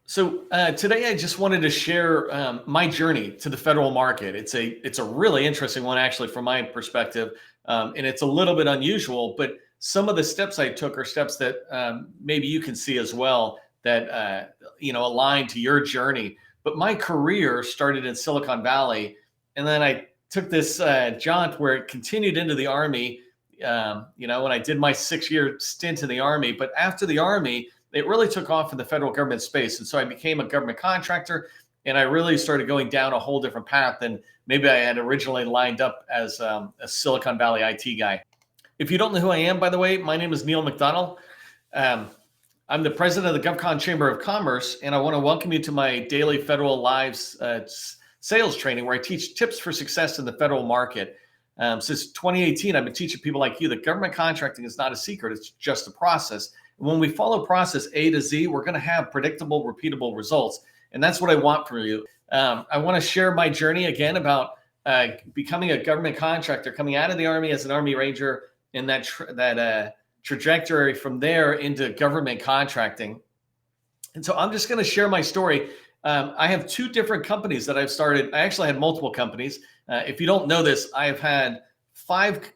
Today I just wanted to share my journey to the federal market. It's a really interesting one actually from my perspective, and it's a little bit unusual. But some of the steps I took are steps that maybe you can see as well that align to your journey. But my career started in Silicon Valley, and then I took this jaunt where it continued into the Army. When I did my 6-year stint in the Army, but after the Army it really took off in the federal government space. And so I became a government contractor, and I really started going down a whole different path than maybe I had originally lined up as a Silicon Valley IT guy. If you don't know who I am, by the way, my name is Neil McDonnell. Um, I'm the president of the GovCon Chamber of Commerce, and I want to welcome you to my daily Federal Lives sales training where I teach tips for success in the federal market. Since 2018, I've been teaching people like you that government contracting is not a secret, it's just a process. When we follow process A to Z, we're going to have predictable, repeatable results. And that's what I want from you. I want to share my journey again about becoming a government contractor, coming out of the Army as an Army Ranger, and that trajectory from there into government contracting. And so I'm just going to share my story. I have 2 different companies that I've started. I actually had multiple companies. If you don't know this, I have had five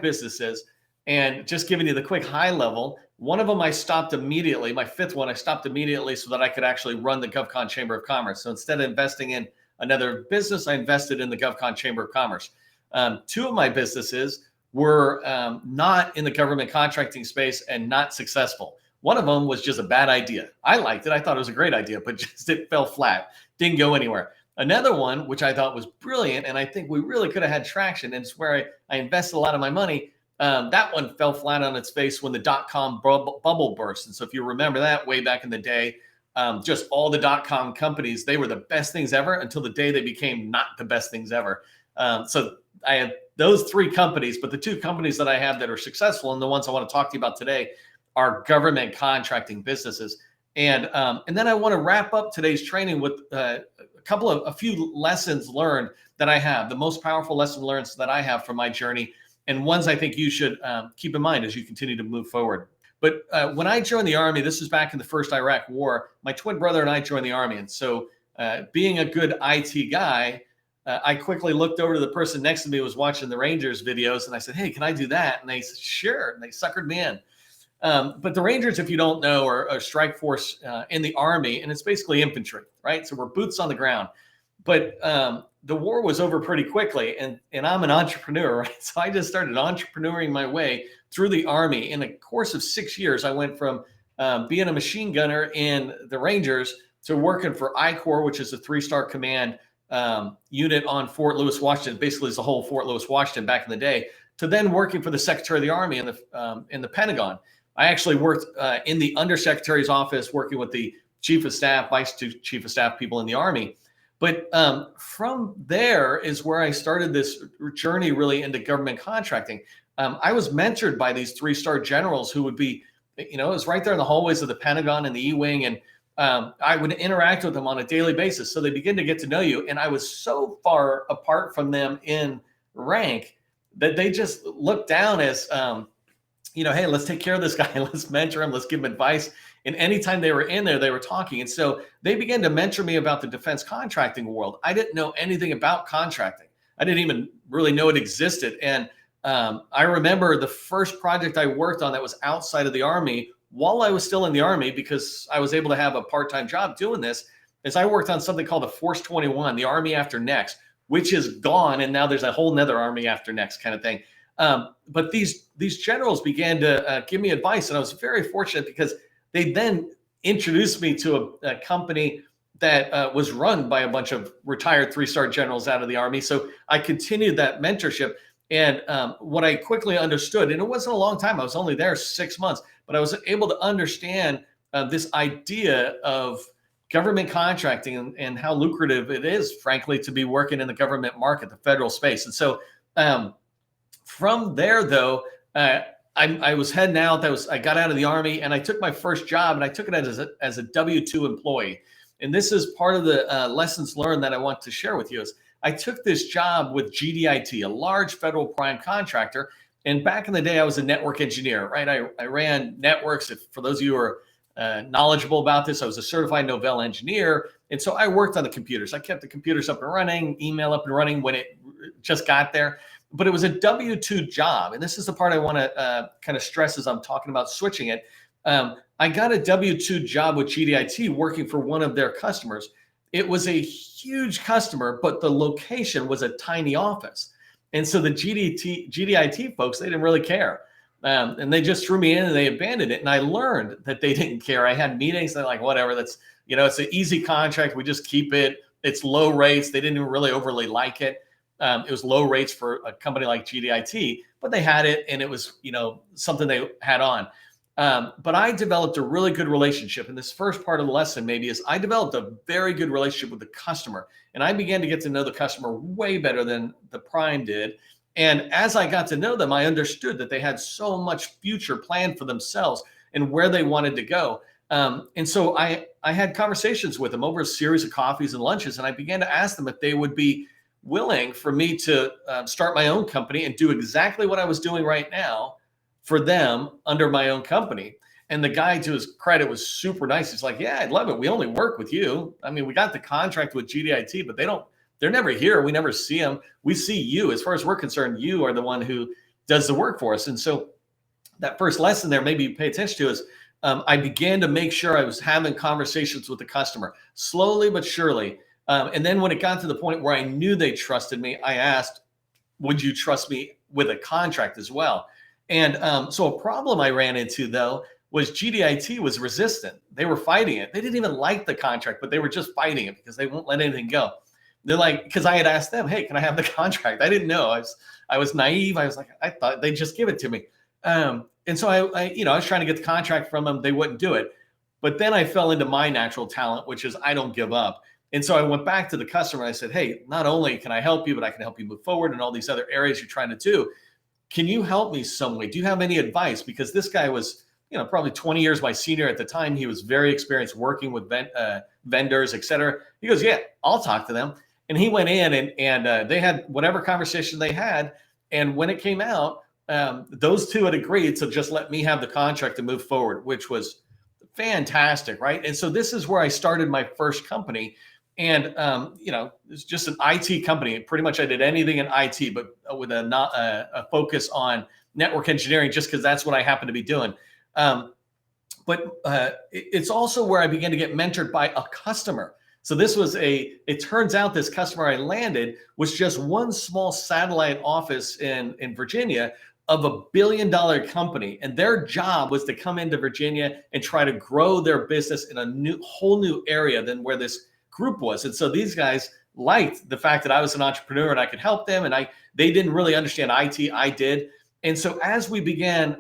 businesses. And just giving you the quick high level, one of them I stopped immediately. My 5th one, I stopped immediately so that I could actually run the GovCon Chamber of Commerce. So instead of investing in another business, I invested in the GovCon Chamber of Commerce. 2 of my businesses were not in the government contracting space and not successful. One of them was just a bad idea. I liked it. I thought it was a great idea, but just it fell flat, didn't go anywhere. Another one, which I thought was brilliant, and I think we really could have had traction, and it's where I invested a lot of my money. That one fell flat on its face when the dot-com bubble burst. And so if you remember that way back in the day, just all the dot-com companies, they were the best things ever until the day they became not the best things ever. So I have those 3 companies, but the 2 companies that I have that are successful and the ones I want to talk to you about today are government contracting businesses. And then I want to wrap up today's training with a few lessons learned that I have, the most powerful lesson learned that I have from my journey, and ones I think you should keep in mind as you continue to move forward. But when I joined the Army, this is back in the first Iraq War, my twin brother and I joined the Army. And so being a good IT guy, I quickly looked over to the person next to me who was watching the Rangers videos, and I said, hey, can I do that? And they said, sure. And they suckered me in. But the Rangers, if you don't know, are a strike force in the Army, and it's basically infantry, right? So we're boots on the ground. But the war was over pretty quickly, and I'm an entrepreneur, right? So I just started entrepreneuring my way through the Army. In a course of 6 years, I went from being a machine gunner in the Rangers to working for I Corps, which is a 3-star command unit on Fort Lewis, Washington. Basically, it's the whole Fort Lewis, Washington back in the day. To then working for the Secretary of the Army in the Pentagon. I actually worked in the Undersecretary's office, working with the Chief of Staff, Vice Chief of Staff people in the Army. But from there is where I started this journey really into government contracting. I was mentored by these 3-star generals who would be, it was right there in the hallways of the Pentagon and the E-Wing. And I would interact with them on a daily basis. So they begin to get to know you. And I was so far apart from them in rank that they just looked down as, hey, let's take care of this guy. Let's mentor him. Let's give him advice. And anytime they were in there, they were talking. And so they began to mentor me about the defense contracting world. I didn't know anything about contracting. I didn't even really know it existed. And I remember the first project I worked on that was outside of the Army while I was still in the Army, because I was able to have a part-time job doing this, is I worked on something called the Force 21, the Army After Next, which is gone. And now there's a whole nother Army After Next kind of thing. But these generals began to give me advice. And I was very fortunate because they then introduced me to a company that was run by a bunch of retired 3-star generals out of the Army. So I continued that mentorship. And what I quickly understood, and it wasn't a long time, I was only there 6 months, but I was able to understand this idea of government contracting and how lucrative it is, frankly, to be working in the government market, the federal space. And so from there, though, I was heading out. I got out of the Army and I took my first job, and I took it as a W-2 employee. And this is part of the lessons learned that I want to share with you. Is I took this job with GDIT, a large federal prime contractor. And back in the day, I was a network engineer, right? I ran networks. For those of you who are knowledgeable about this. I was a certified Novell engineer. And so I worked on the computers. I kept the computers up and running, email up and running when it just got there. But it was a W-2 job. And this is the part I want to kind of stress as I'm talking about switching it. I got a W-2 job with GDIT working for one of their customers. It was a huge customer, but the location was a tiny office. And so the GDIT folks, they didn't really care. And they just threw me in and they abandoned it. And I learned that they didn't care. I had meetings. They're like, whatever, that's, it's an easy contract. We just keep it. It's low rates. They didn't even really overly like it. It was low rates for a company like GDIT, but they had it and it was, something they had on. But I developed a really good relationship. And this first part of the lesson maybe is I developed a very good relationship with the customer. And I began to get to know the customer way better than the prime did. And as I got to know them, I understood that they had so much future planned for themselves and where they wanted to go. And so I had conversations with them over a series of coffees and lunches. And I began to ask them if they would be willing for me to start my own company and do exactly what I was doing right now for them under my own company. And the guy, to his credit, was super nice. He's like, yeah, I'd love it. We only work with you. I mean, we got the contract with GDIT, but they're never here. We never see them. We see you. As far as we're concerned, you are the one who does the work for us. And so that first lesson there, maybe you pay attention to, is I began to make sure I was having conversations with the customer slowly but surely. And then when it got to the point where I knew they trusted me, I asked, would you trust me with a contract as well? And so a problem I ran into, though, was GDIT was resistant. They were fighting it. They didn't even like the contract, but they were just fighting it because they won't let anything go. They're like, because I had asked them, hey, can I have the contract? I didn't know. I was naive. I was like, I thought they'd just give it to me. And so I was trying to get the contract from them. They wouldn't do it. But then I fell into my natural talent, which is I don't give up. And so I went back to the customer and I said, hey, not only can I help you, but I can help you move forward in all these other areas you're trying to do. Can you help me some way? Do you have any advice? Because this guy was, probably 20 years my senior at the time. He was very experienced working with vendors, et cetera. He goes, yeah, I'll talk to them. And he went in and they had whatever conversation they had. And when it came out, those two had agreed to just let me have the contract to move forward, which was fantastic, right? And so this is where I started my first company. And, it's just an IT company. Pretty much I did anything in IT, but with a focus on network engineering, just because that's what I happen to be doing. But it's also where I began to get mentored by a customer. So this was it turns out this customer I landed was just one small satellite office in Virginia of $1 billion company. And their job was to come into Virginia and try to grow their business in a whole new area than where this group was. And so these guys liked the fact that I was an entrepreneur and I could help them. And they didn't really understand IT. I did. And so as we began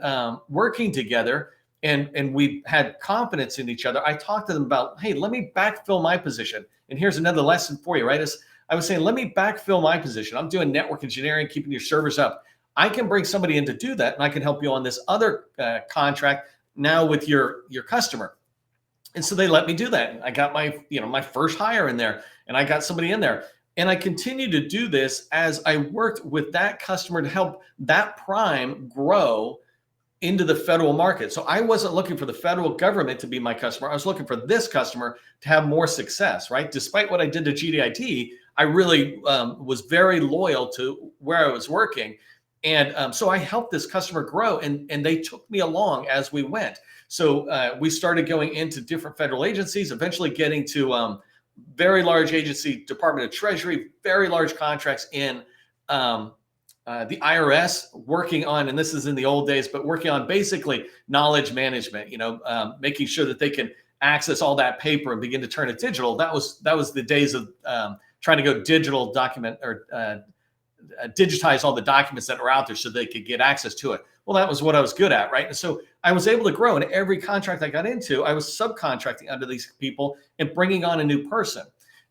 working together and we had confidence in each other, I talked to them about, hey, let me backfill my position. And here's another lesson for you, right? I was saying, let me backfill my position. I'm doing network engineering, keeping your servers up. I can bring somebody in to do that. And I can help you on this other contract now with your customer. And so they let me do that. I got my first hire in there and I got somebody in there. And I continued to do this as I worked with that customer to help that prime grow into the federal market. So I wasn't looking for the federal government to be my customer. I was looking for this customer to have more success, right? Despite what I did to GDIT, I really was very loyal to where I was working. And so I helped this customer grow and they took me along as we went. So we started going into different federal agencies, eventually getting to very large agency, Department of Treasury, very large contracts in the IRS, working on, and this is in the old days, but working on basically knowledge management, making sure that they can access all that paper and begin to turn it digital. That was the days of trying to go digital document or digitize all the documents that were out there so they could get access to it. Well, that was what I was good at, right? And so I was able to grow. And every contract I got into, I was subcontracting under these people and bringing on a new person.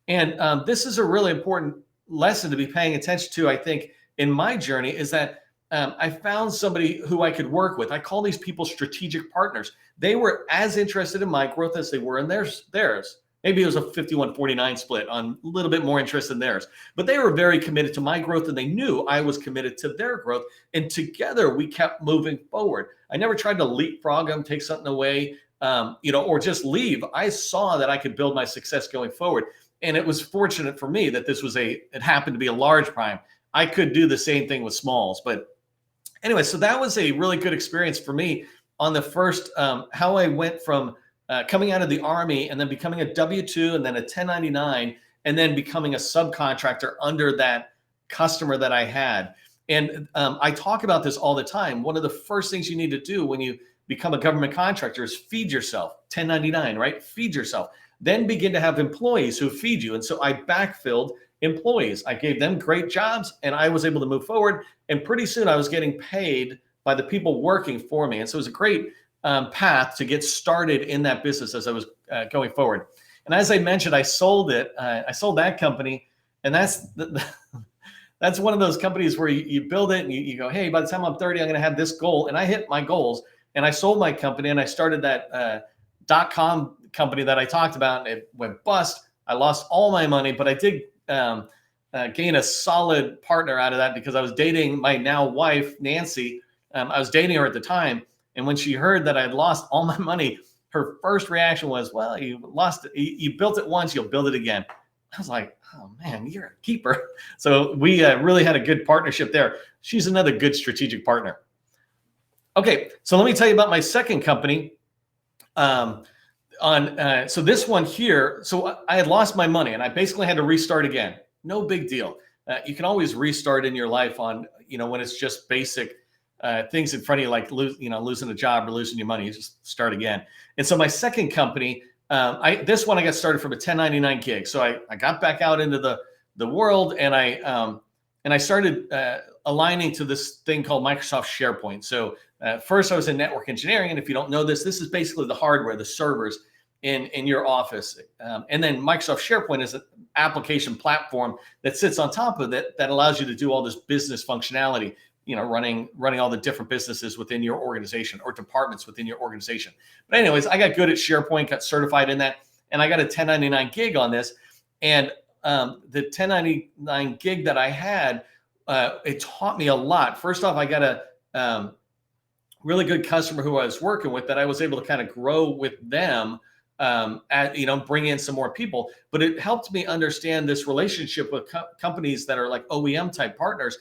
And this is a really important lesson to be paying attention to, I think, in my journey, is that I found somebody who I could work with. I call these people strategic partners. They were as interested in my growth as they were in theirs. Maybe it was a 51-49 split, on a little bit more interest in theirs. But they were very committed to my growth, and they knew I was committed to their growth. And together, we kept moving forward. I never tried to leapfrog them, take something away. or just leave. I saw that I could build my success going forward. And it was fortunate for me that it happened to be a large prime. I could do the same thing with smalls. But anyway, so that was a really good experience for me on the first, how I went from coming out of the Army and then becoming a W-2 and then a 1099 and then becoming a subcontractor under that customer that I had. And I talk about this all the time. One of the first things you need to do when you become a government contractor is feed yourself. 1099, right? Feed yourself. Then begin to have employees who feed you. And so I backfilled employees. I gave them great jobs and I was able to move forward. And pretty soon I was getting paid by the people working for me. And so it was a great path to get started in that business as I was going forward. And as I mentioned, I sold it. I sold that company. And that's one of those companies where you build it and you go, hey, by the time I'm 30, I'm going to have this goal. And I hit my goals. And I sold my company and I started that .com company that I talked about. And it went bust. I lost all my money, but I did gain a solid partner out of that because I was dating my now wife, Nancy. I was dating her at the time. And when she heard that I'd lost all my money, her first reaction was, well, you lost it. You built it once, you'll build it again. I was like, oh man, you're a keeper. So we really had a good partnership there. She's another good strategic partner. Okay, so let me tell you about my second company. So this one here, so I had lost my money and I basically had to restart again. No big deal. You can always restart in your life on, when it's just basic things in front of you, like losing a job or losing your money. You just start again. And so my second company, this one I got started from a 1099 gig. So I got back out into the world and I started aligning to this thing called Microsoft SharePoint. So first I was in network engineering. And if you don't know this is basically the hardware, the servers in your office. And then Microsoft SharePoint is an application platform that sits on top of it that allows you to do all this business functionality, running all the different businesses within your organization or departments within your organization. But anyways, I got good at SharePoint, got certified in that, and I got a 1099 gig on this. And the 1099 gig that I had, it taught me a lot. First off, I got a really good customer who I was working with that I was able to kind of grow with them, bring in some more people. But it helped me understand this relationship with companies that are like OEM type partners.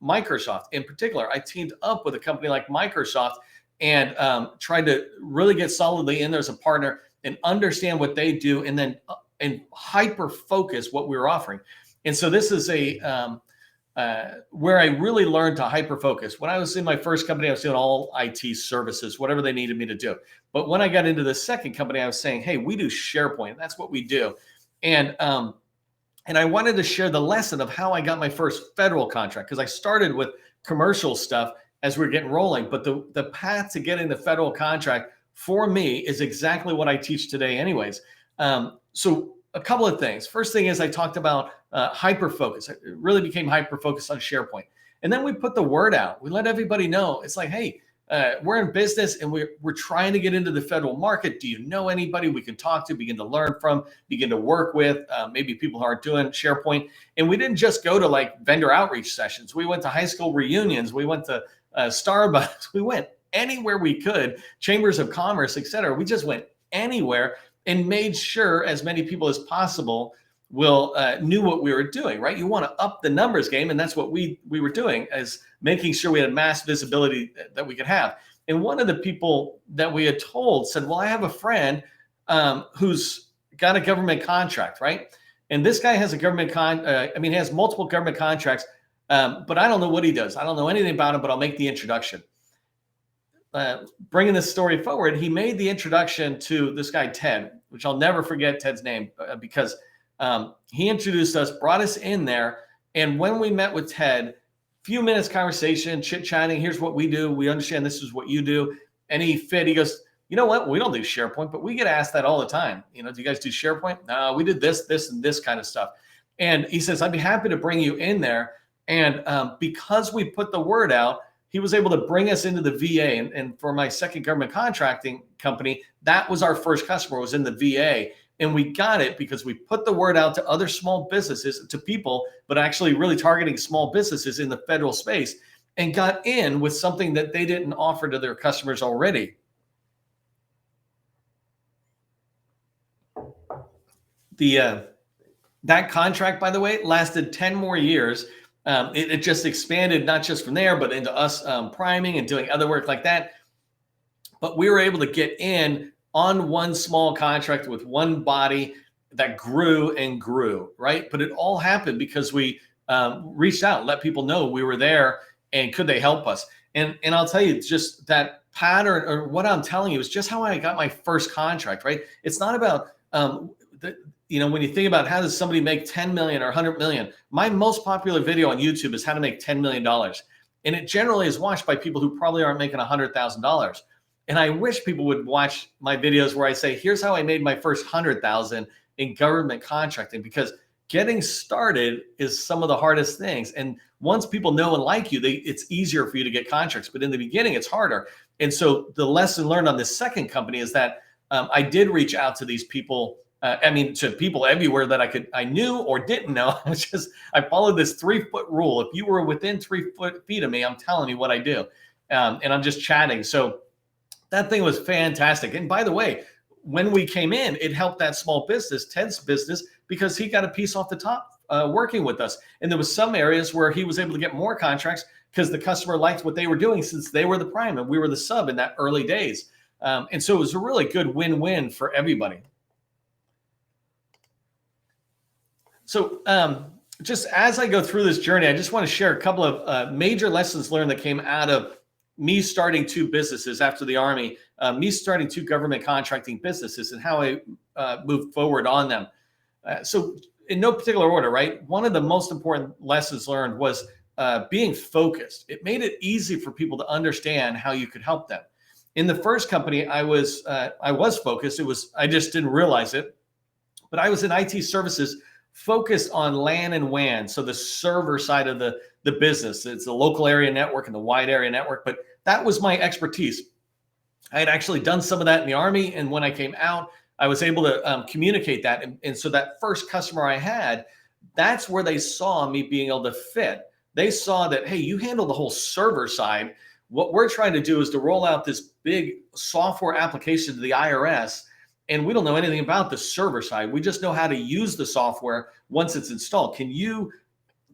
Microsoft in particular, I teamed up with a company like Microsoft and tried to really get solidly in there as a partner and understand what they do and then and hyper focus what we were offering. And so this is where I really learned to hyper focus. When I was in my first company, I was doing all IT services, whatever they needed me to do. But when I got into the second company, I was saying, hey, we do SharePoint. That's what we do. And I wanted to share the lesson of how I got my first federal contract, because I started with commercial stuff as we were getting rolling. But the path to getting the federal contract for me is exactly what I teach today anyways. So a couple of things. First thing is I talked about hyper focus. I really became hyper focused on SharePoint. And then we put the word out. We let everybody know. It's like, hey, we're in business and we're trying to get into the federal market. Do you know anybody we can talk to, begin to learn from, begin to work with, maybe people who aren't doing SharePoint? And we didn't just go to like vendor outreach sessions. We went to high school reunions. We went to Starbucks. We went anywhere we could, chambers of commerce, et cetera. We just went anywhere and made sure as many people as possible knew what we were doing, right? You want to up the numbers game. And that's what we were doing, as making sure we had mass visibility that we could have. And one of the people that we had told said, well, I have a friend who's got a government contract, right? And this guy has a government he has multiple government contracts, but I don't know what he does. I don't know anything about him, but I'll make the introduction. Bringing this story forward, he made the introduction to this guy, Ted, which I'll never forget Ted's name because he introduced us, brought us in there. And when we met with Ted, few minutes conversation, chit-chatting, here's what we do. We understand this is what you do. And he goes, you know what? We don't do SharePoint, but we get asked that all the time. Do you guys do SharePoint? No, we did this, and this kind of stuff. And he says, I'd be happy to bring you in there. And because we put the word out, he was able to bring us into the VA. And for my second government contracting company, that was our first customer, was in the VA. And we got it because we put the word out to other small businesses, to people, but actually really targeting small businesses in the federal space, and got in with something that they didn't offer to their customers already. The that contract, by the way, lasted 10 more years. It just expanded, not just from there, but into us priming and doing other work like that. But we were able to get in on one small contract with one body that grew and grew, right? But it all happened because we reached out, let people know we were there and could they help us. And I'll tell you, just that pattern, or what I'm telling you, is just how I got my first contract, right? It's not about when you think about how does somebody make 10 million or 100 million, my most popular video on YouTube is how to make $10 million. And it generally is watched by people who probably aren't making $100,000. And I wish people would watch my videos where I say, here's how I made my first 100,000 in government contracting, because getting started is some of the hardest things. And once people know and like you, it's easier for you to get contracts. But in the beginning, it's harder. And so the lesson learned on this second company is that I did reach out to these people. To people everywhere that I knew or didn't know. I followed this 3-foot rule. If you were within 3 feet of me, I'm telling you what I do. And I'm just chatting. So that thing was fantastic. And by the way, when we came in, it helped that small business, Ted's business, because he got a piece off the top working with us. And there was some areas where he was able to get more contracts because the customer liked what they were doing, since they were the prime and we were the sub in that early days. And so it was a really good win-win for everybody. So just as I go through this journey, I just want to share a couple of major lessons learned that came out of me starting 2 businesses after the Army, me starting 2 government contracting businesses, and how I moved forward on them. So in no particular order, right? One of the most important lessons learned was being focused. It made it easy for people to understand how you could help them. In the first company, I was focused. I just didn't realize it, but I was in IT services, focused on LAN and WAN, so the server side of the business. It's the local area network and the wide area network, but that was my expertise. I had actually done some of that in the Army, and when I came out, I was able to communicate that. And so that first customer I had, that's where they saw me being able to fit. They saw that, hey, you handle the whole server side. What we're trying to do is to roll out this big software application to the IRS, and we don't know anything about the server side. We just know how to use the software once it's installed. Can you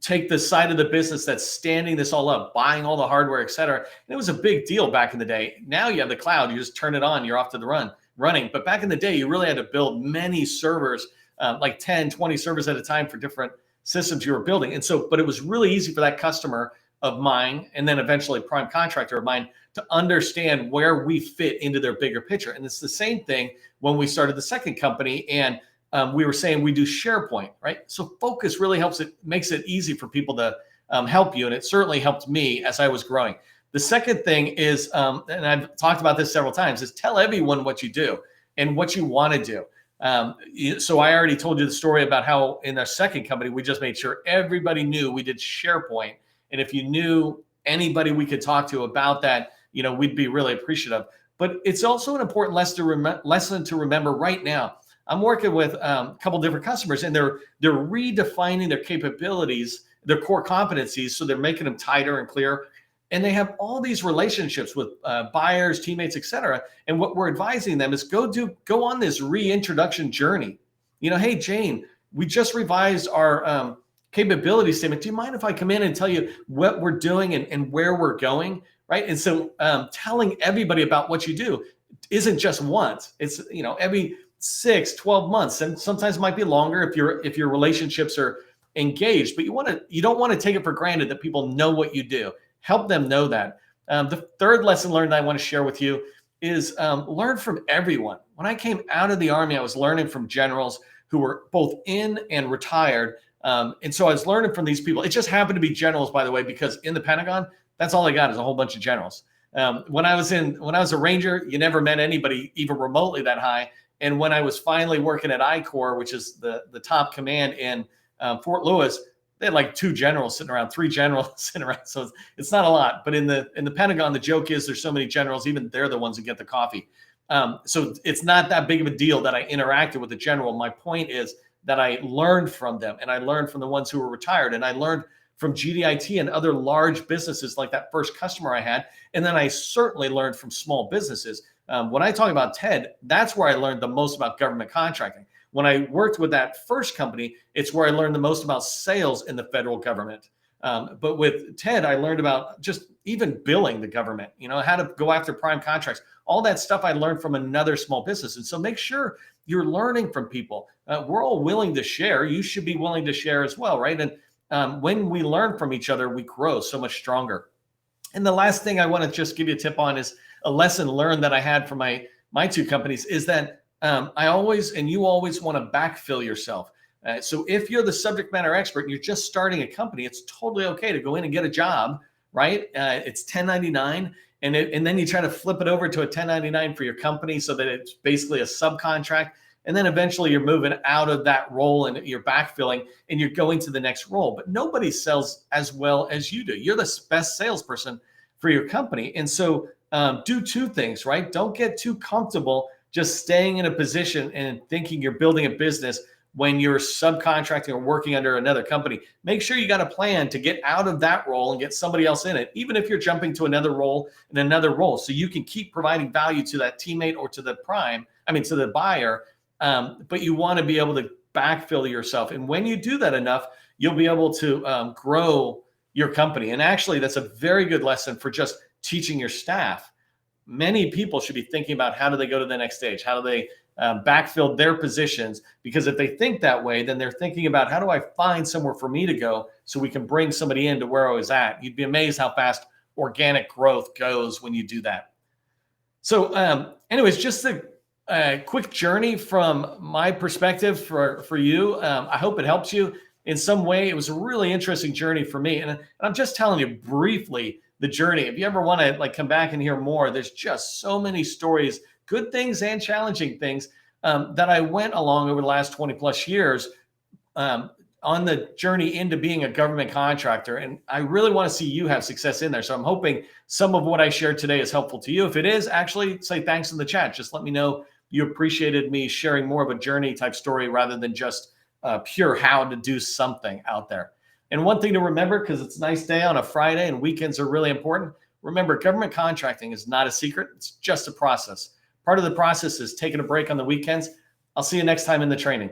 take the side of the business that's standing this all up, buying all the hardware, et cetera? And it was a big deal back in the day. Now you have the cloud. You just turn it on. You're off to the running. But back in the day, you really had to build many servers, like 10, 20 servers at a time for different systems you were building. And so, but it was really easy for that customer of mine, and then eventually prime contractor of mine, to understand where we fit into their bigger picture. And it's the same thing when we started the second company, and we were saying we do SharePoint, right? So focus really helps. It makes it easy for people to help you. And it certainly helped me as I was growing. The second thing is, and I've talked about this several times, is tell everyone what you do and what you want to do. So I already told you the story about how in our second company, we just made sure everybody knew we did SharePoint. And if you knew anybody we could talk to about that, we'd be really appreciative. But it's also an important lesson to remember right now. I'm working with a couple different customers, and they're redefining their capabilities, their core competencies, so they're making them tighter and clearer. And they have all these relationships with buyers, teammates, et cetera. And what we're advising them is go on this reintroduction journey. Hey, Jane, we just revised our capability statement. Do you mind if I come in and tell you what we're doing and where we're going? Right. And so telling everybody about what you do isn't just once. It's, every 6, 12 months, and sometimes it might be longer if your relationships are engaged, but you don't want to take it for granted that people know what you do. Help them know that. The third lesson learned that I want to share with you is learn from everyone. When I came out of the Army, I was learning from generals who were both in and retired. And so I was learning from these people. It just happened to be generals, by the way, because in the Pentagon, that's all I got is a whole bunch of generals. When I was a Ranger, you never met anybody even remotely that high. And when I was finally working at I Corps, which is the top command in Fort Lewis, they had like 2 generals sitting around, 3 generals sitting around. So it's not a lot. But in the Pentagon, the joke is there's so many generals, even they're the ones that get the coffee. So it's not that big of a deal that I interacted with the general. My point is that I learned from them, and I learned from the ones who were retired, and I learned from GDIT and other large businesses like that first customer I had. And then I certainly learned from small businesses. When I talk about TED, that's where I learned the most about government contracting. when I worked with that first company, it's where I learned the most about sales in the federal government. But with Ted, I learned about just even billing the government, how to go after prime contracts, all that stuff I learned from another small business. And so make sure you're learning from people. We're all willing to share. You should be willing to share as well, right? And when we learn from each other, we grow so much stronger. And the last thing I want to just give you a tip on is a lesson learned that I had from my two companies is that I always, and you always want to backfill yourself. So if you're the subject matter expert and you're just starting a company, it's totally okay to go in and get a job, right? It's 1099. And then you try to flip it over to a 1099 for your company so that it's basically a subcontract. And then eventually you're moving out of that role and you're backfilling and you're going to the next role. But nobody sells as well as you do. You're the best salesperson for your company. And so do two things, right? Don't get too comfortable just staying in a position and thinking you're building a business when you're subcontracting or working under another company. Make sure you got a plan to get out of that role and get somebody else in it, even if you're jumping to another role and another role, so you can keep providing value to that teammate or to the to the buyer. But you want to be able to backfill yourself. And when you do that enough, you'll be able to grow your company. And actually, that's a very good lesson for just teaching your staff. Many people should be thinking about how do they go to the next stage? How do they backfill their positions? Because if they think that way, then they're thinking about how do I find somewhere for me to go so we can bring somebody into where I was at. You'd be amazed how fast organic growth goes when you do that. So anyways, just a quick journey from my perspective for you. I hope it helps you in some way. It was a really interesting journey for me. And I'm just telling you briefly the journey. If you ever want to come back and hear more, there's just so many stories, good things and challenging things that I went along over the last 20 plus years on the journey into being a government contractor. And I really want to see you have success in there. So I'm hoping some of what I shared today is helpful to you. If it is, actually say thanks in the chat. Just let me know you appreciated me sharing more of a journey type story rather than just pure how to do something out there. And one thing to remember, because it's a nice day on a Friday and weekends are really important, remember government contracting is not a secret. It's just a process. Part of the process is taking a break on the weekends. I'll see you next time in the training.